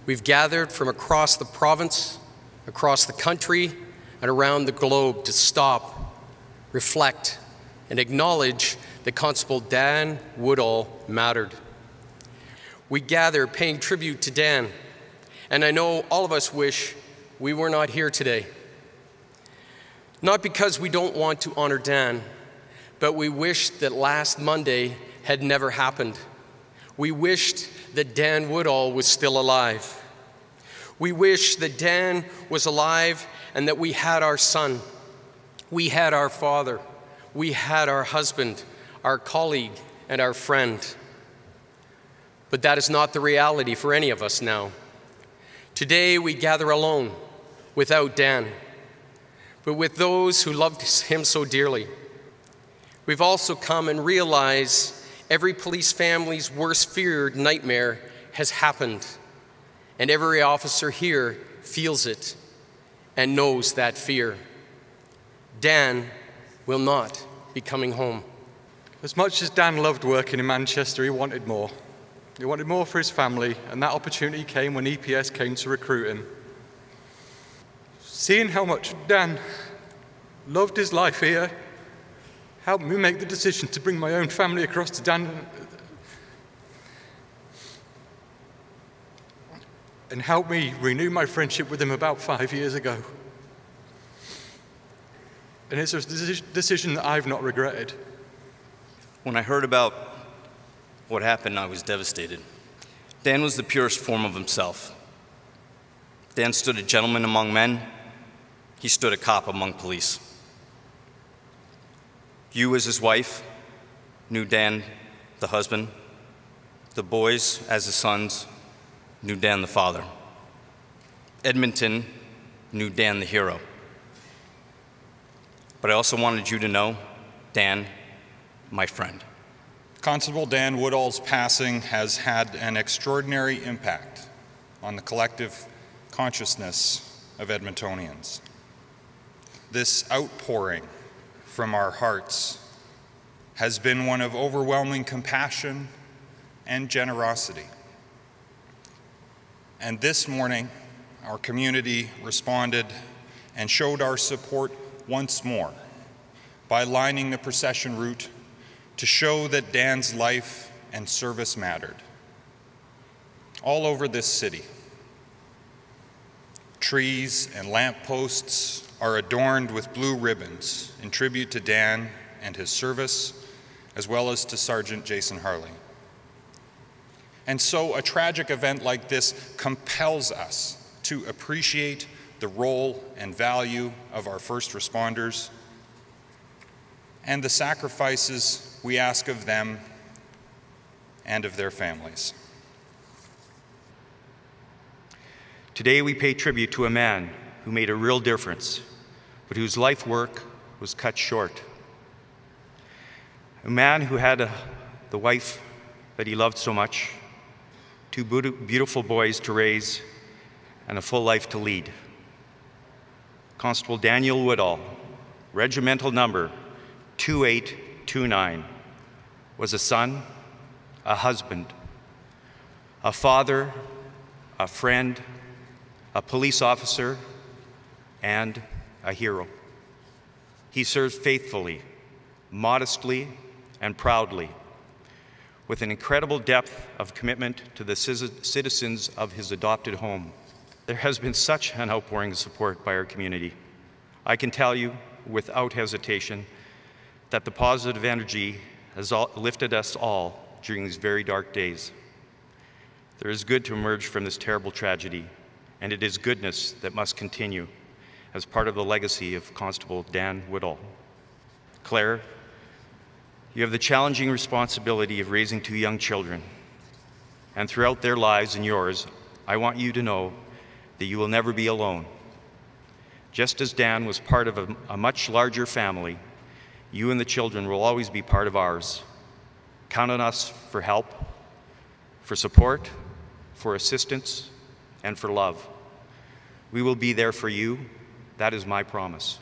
We've gathered from across the province, across the country, and around the globe to stop, reflect, and acknowledge that Constable Dan Woodall mattered. We gather paying tribute to Dan, and I know all of us wish we were not here today. Not because we don't want to honor Dan, but we wish that last Monday had never happened. We wished that Dan Woodall was still alive. We wish that Dan was alive and that we had our son, we had our father, we had our husband, our colleague, and our friend. But that is not the reality for any of us now. Today we gather alone, without Dan, but with those who loved him so dearly. We've also come and realized every police family's worst feared nightmare has happened, and every officer here feels it and knows that fear. Dan will not be coming home. As much as Dan loved working in Manchester, he wanted more. He wanted more for his family, and that opportunity came when EPS came to recruit him. Seeing how much Dan loved his life here helped me make the decision to bring my own family across to Dan and helped me renew my friendship with him about 5 years ago. And it's a decision that I've not regretted. When I heard about what happened, I was devastated. Dan was the purest form of himself. Dan stood a gentleman among men. He stood a cop among police. You, as his wife, knew Dan, the husband. The boys, as his sons, knew Dan, the father. Edmonton knew Dan, the hero. But I also wanted you to know Dan, my friend. Constable Dan Woodall's passing has had an extraordinary impact on the collective consciousness of Edmontonians. This outpouring from our hearts has been one of overwhelming compassion and generosity. And this morning, our community responded and showed our support once more by lining the procession route to show that Dan's life and service mattered. All over this city, trees and lampposts are adorned with blue ribbons in tribute to Dan and his service, as well as to Sergeant Jason Harley. And so a tragic event like this compels us to appreciate the role and value of our first responders and the sacrifices we ask of them and of their families. Today we pay tribute to a man who made a real difference, but whose life work was cut short. A man who had the wife that he loved so much, two beautiful boys to raise, and a full life to lead. Constable Daniel Woodall, regimental number 2829, was a son, a husband, a father, a friend, a police officer, and a hero. He served faithfully, modestly, and proudly, with an incredible depth of commitment to the citizens of his adopted home. There has been such an outpouring of support by our community. I can tell you, without hesitation, that the positive energy has lifted us all during these very dark days. There is good to emerge from this terrible tragedy, and it is goodness that must continue as part of the legacy of Constable Dan Woodall. Claire, you have the challenging responsibility of raising two young children, and throughout their lives and yours, I want you to know that you will never be alone. Just as Dan was part of a much larger family, you and the children will always be part of ours. Count on us for help, for support, for assistance, and for love. We will be there for you. That is my promise.